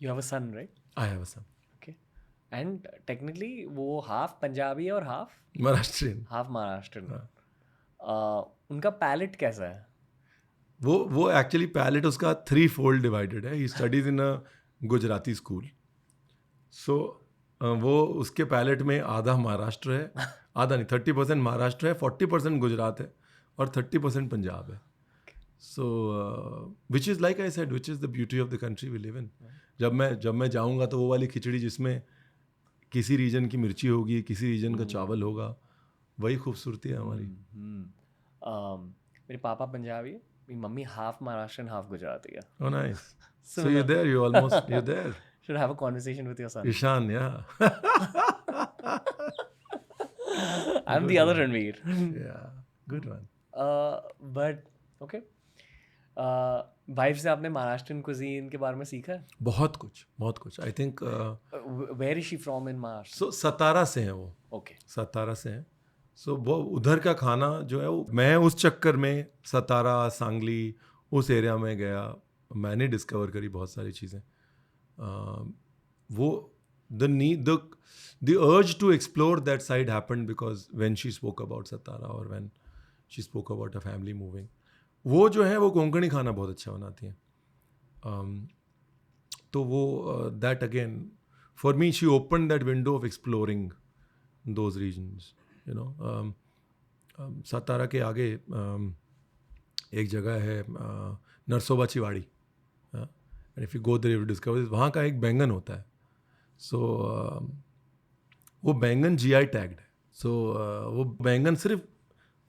You have a son, right? I have a son. Okay. And technically वो half Punjabi है और Maharashtrian. half Maharashtrian. हाँ. उनका palette कैसा है? वो एक्चुअली पैलेट उसका 3 fold डिवाइडेड है. He studies in a Gujarati school. So वो उसके पैलेट में आधा महाराष्ट्र है, आधा नहीं 30% महाराष्ट्र है, 40% गुजरात है और 30% पंजाब है. So which is like I said, which is the beauty of the country we live in. जब मैं जाऊँगा तो वो वाली खिचड़ी जिसमें किसी रीजन की मिर्ची होगी, किसी रीजन का चावल होगा, वही खूबसूरती है हमारी. मेरे पापा पंजाबी है, मेरी mummy half Maharashtrian half Gujarati है. Oh nice. So you're there, you're there. Should have a conversation with your son. Ishan, yeah. I'm the other Ranveer. Yeah, good one. But okay. Wife से आपने महाराष्ट्रियन कुजीन के बारे में सीखा है? बहुत कुछ. I think Where is she from in Maharashtra? सो सतारा से हैं वो. Okay. सतारा से हैं. सो वो उधर का खाना जो है वो, मैं उस चक्कर में सतारा, सांगली उस एरिया में गया, मैंने डिस्कवर करी बहुत सारी चीज़ें. वो the urge to explore that side happened because when she spoke about Satara or when she spoke about a family moving. वो जो है वो कोंकणी खाना बहुत अच्छा बनाती हैं. तो वो that again for me she opened that window of exploring those regions, you know. सतारा के आगे एक जगह है Narsoba Chiwadi. and if you go there you will discover वहाँ का एक बैंगन होता है. सो वो बैंगन GI टैग्ड है. सो वो बैंगन सिर्फ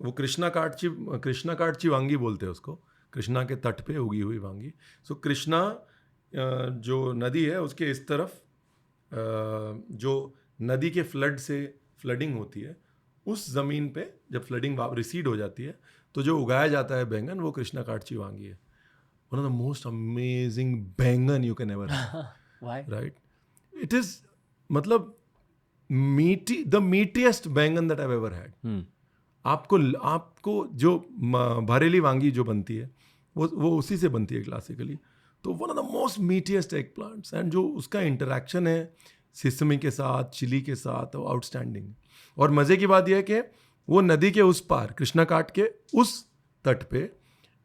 वो कृष्णा काटची वांगी बोलते हैं उसको, कृष्णा के तट पे उगी हुई वांगी. सो कृष्णा जो नदी है उसके इस तरफ जो नदी के फ्लडिंग होती है उस ज़मीन पे जब फ्लडिंग रिसीड हो जाती है तो जो उगाया जाता है बैंगन वो कृष्णा काटची वांगी है. One of the most amazing baingan you can ever have, right. It is मतलब the meatiest baingan that I ever had. आपको जो भरेली वांगी जो बनती है वो उसी से बनती है क्लासिकली. तो one of the most meatiest eggplants, and जो उसका इंटरेक्शन है सिसमी के साथ, चिली के साथ, आउटस्टैंडिंग. और मज़े की बात यह है कि वो नदी के उस पार कृष्णा काट के उस तट पे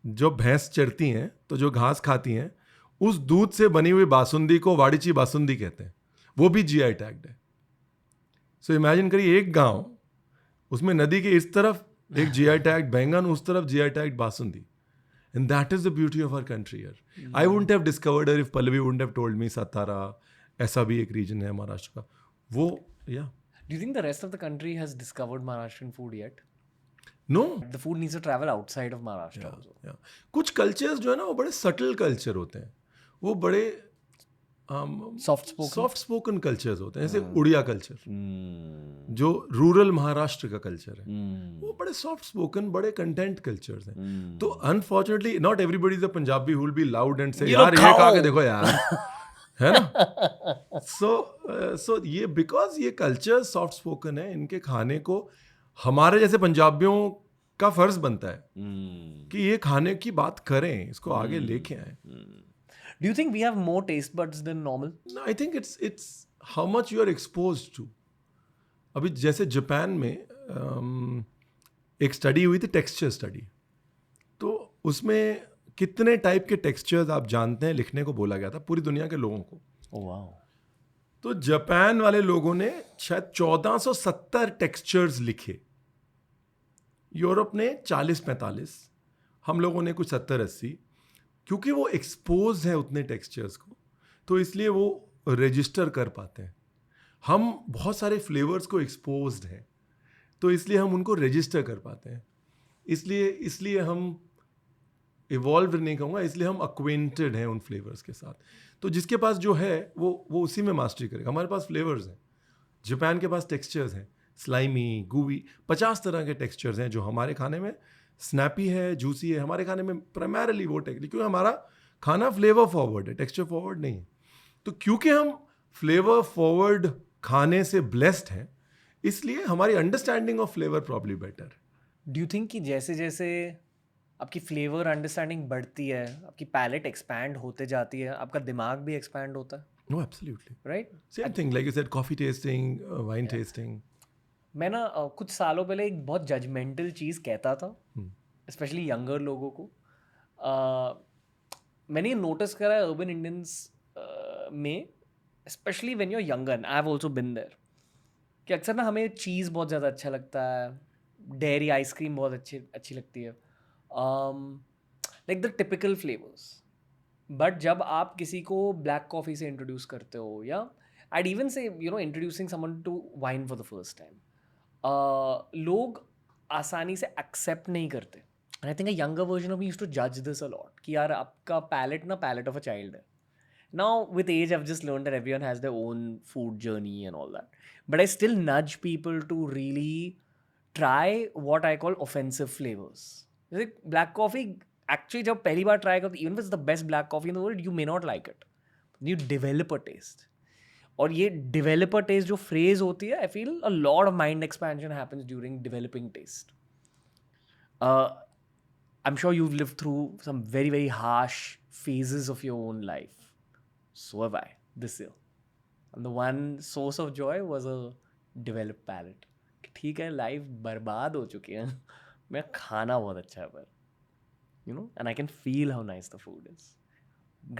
जो भैंस चरती हैं तो जो घास खाती हैं उस दूध से बनी हुई बासुंदी को वाड़ीची बासुंदी कहते हैं. वो भी GI टैग्ड है. सो इमेजिन करिए एक गांव, उसमें नदी के इस तरफ एक GI टैग्ड बैंगन, उस तरफ GI tagged basundi. And that is the beauty of our country here. I wouldn't have discovered if Pallavi wouldn't have told me Satara ऐसा भी एक रीजन है महाराष्ट्र का. वो या Do you think the rest of the country has discovered Maharashtrian food yet? No. The food needs to travel outside of Maharashtra also. कुछ cultures जो है ना वो बड़े सटल कल्चर होते हैं, वो बड़े सॉफ्ट स्पोकन कल्चर्स होते हैं. जैसे उड़िया कल्चर जो रूरल महाराष्ट्र का कल्चर है, वो बड़े सॉफ्ट स्पोकन, बड़े कंटेंट कल्चर्स हैं. तो unfortunately not everybody is a Punjabi who will be loud and से यार ये खा के देखो यार, है ना. सो ये बिकॉज ये कल्चर सॉफ्ट स्पोकन है, इनके खाने को हमारे जैसे पंजाबियों का फर्ज बनता है कि ये खाने की बात करें, इसको आगे लेके आए. Do you think we have more taste buds than normal? No, I think it's how much you are exposed to. अभी जैसे जापान में एक स्टडी हुई थी, टेक्सचर स्टडी. तो उसमें कितने टाइप के टेक्सचर्स आप जानते हैं लिखने को बोला गया था पूरी दुनिया के लोगों को. Oh wow. तो जापान वाले लोगों ने शायद 1470 टेक्सचर्स लिखे, यूरोप ने 40-45, हम लोगों ने कुछ 70-80. क्योंकि वो एक्सपोज है उतने टेक्सचर्स को, तो इसलिए वो रजिस्टर कर पाते हैं. हम बहुत सारे फ्लेवर्स को एक्सपोज्ड हैं, तो इसलिए हम उनको रजिस्टर कर पाते हैं. इसलिए हम इवॉल्व नहीं कहूँगा, इसलिए हम अक्वेंटेड हैं उन फ्लेवर्स के साथ. तो जिसके पास जो है वो उसी में मास्टरी करेगा. हमारे पास फ्लेवर्स हैं, जापान के पास टेक्सचर्स हैं, स्लाइमी, गूवी, 50 तरह के टेक्सचर्स हैं जो हमारे खाने में स्नैपी है, जूसी है. हमारे खाने में प्राइमरीली वो टेक्निक, क्योंकि हमारा खाना फ्लेवर फॉरवर्ड है, टेक्सचर फॉरवर्ड नहीं है. तो क्योंकि हम फ्लेवर फॉरवर्ड खाने से ब्लेस्ड हैं, इसलिए हमारी understanding of flavour probably better. Do you think कि जैसे जैसे आपकी फ्लेवर अंडरस्टैंडिंग बढ़ती है, आपकी पैलेट एक्सपैंड होते जाती है, आपका दिमाग भी एक्सपैंड होता है? No, absolutely. Right? Same thing, like you said, coffee tasting, wine tasting. मैं ना कुछ सालों पहले एक बहुत जजमेंटल चीज़ कहता था, स्पेशली यंगर लोगों को. मैंने ये नोटिस करा है अर्बन इंडियंस में, especially when you are younger, I have also been there, कि अक्सर ना हमें चीज़ बहुत ज़्यादा अच्छा लगता है, डेयरी आइसक्रीम बहुत अच्छी लगती है, like the typical flavours. But जब आप किसी को ब्लैक कॉफ़ी से इंट्रोड्यूस करते हो, या I'd even say, introducing someone to wine for the first time, लोग आसानी से एक्सेप्ट नहीं करते. And I think a younger version of me used to जज दिस अ लॉट, कि यार आपका पैलेट ना पैलेट ऑफ अ चाइल्ड है. Now with age I've just learned that everyone has their own food journey and all that, but I still nudge people to really try what I call offensive flavors. Like black coffee, actually जब पहली बार try करो, even if it's the best black coffee in the world, you may not like it. You develop a taste. और ये developer taste जो phrase होती है, I feel a lot of mind expansion happens during developing taste. I'm sure you've lived through some very, very harsh phases of your own life. So have I this year. And the one source of joy was a developed palate. कि ठीक है, life बर्बाद हो चुकी है, मेरा खाना बहुत अच्छा है, पर and I can feel how nice the food is.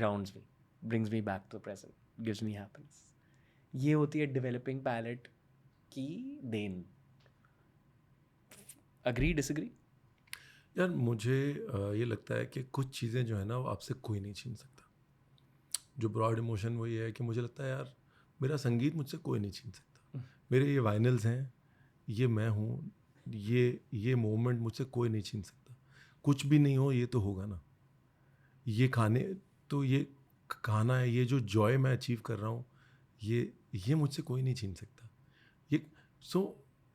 Grounds me, brings me back to the present, gives me happiness. ये होती है डेवलपिंग पैलेट की देन. Agree, disagree? यार मुझे ये लगता है कि कुछ चीज़ें जो है ना वो आपसे कोई नहीं छीन सकता. जो ब्रॉड इमोशन वो ये है कि मुझे लगता है यार मेरा संगीत मुझसे कोई नहीं छीन सकता. मेरे ये वाइनल्स हैं, ये मैं हूँ, ये मोमेंट मुझसे कोई नहीं छीन सकता. कुछ भी नहीं हो ये तो होगा ना. ये खाना है, ये जो जॉय मैं अचीव कर रहा हूँ, ये मुझसे कोई नहीं छीन सकता.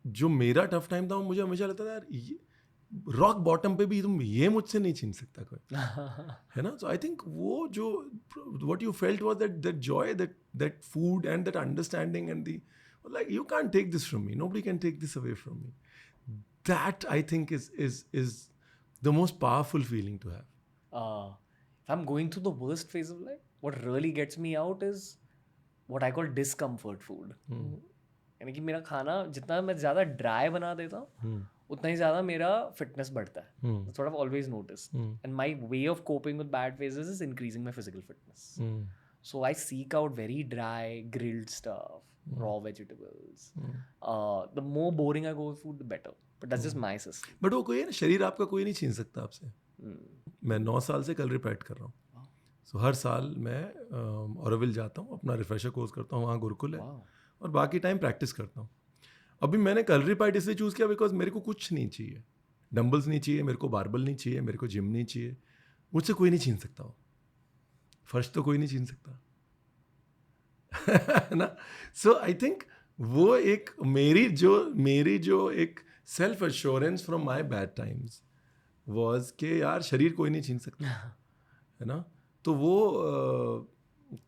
जो मेरा टफ टाइम था मुझे हमेशा लगता था यार रॉक बॉटम पे भी तुम ये मुझसे नहीं छीन सकता कोई. है ना. सो आई थिंक वो जो what you felt was that joy, that food and that understanding and the like you can take this from me, nobody can take this away from me. That I think is the most powerful feeling to have. If I'm going through the worst phase of life, what really gets me out is what I call discomfort food. यानी कि मेरा खाना जितना मैं ज़्यादा dry बना देता हूँ, उतना ही ज़्यादा मेरा फिटनेस बढ़ता है. That's what I've always noticed. And my way of coping with bad phases is increasing my physical fitness. So I seek out very dry, grilled stuff, raw vegetables. The more boring I go with food, the better. But that's just my system. But वो कोई है ना, शरीर आपका कोई नहीं छीन सकता आपसे. मैं 9 साल से कल रिपीट कर रहा हूँ. सो हर साल मैं ऑरोविल जाता हूँ, अपना रिफ्रेशर कोर्स करता हूँ, वहाँ गुरुकुल है, और बाकी टाइम प्रैक्टिस करता हूँ. अभी मैंने कलरी पाइट इसलिए चूज़ किया बिकॉज मेरे को कुछ नहीं चाहिए. डंबल्स नहीं चाहिए मेरे को, बारबल नहीं चाहिए मेरे को, जिम नहीं चाहिए. मुझसे कोई नहीं छीन सकता हो. फर्स्ट तो कोई नहीं छीन सकता. है ना. सो आई थिंक वो एक मेरी जो एक self assurance from my bad times was के यार शरीर कोई नहीं छीन सकता. है ना. तो वो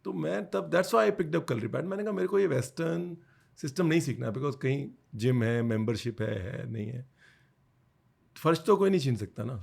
तो मैं तब that's why I picked up calorie pad. मैंने कहा मेरे को ये वेस्टर्न सिस्टम नहीं सीखना बिकॉज कहीं जिम है, मेंबरशिप है नहीं है. फर्स्ट तो कोई नहीं छीन सकता ना.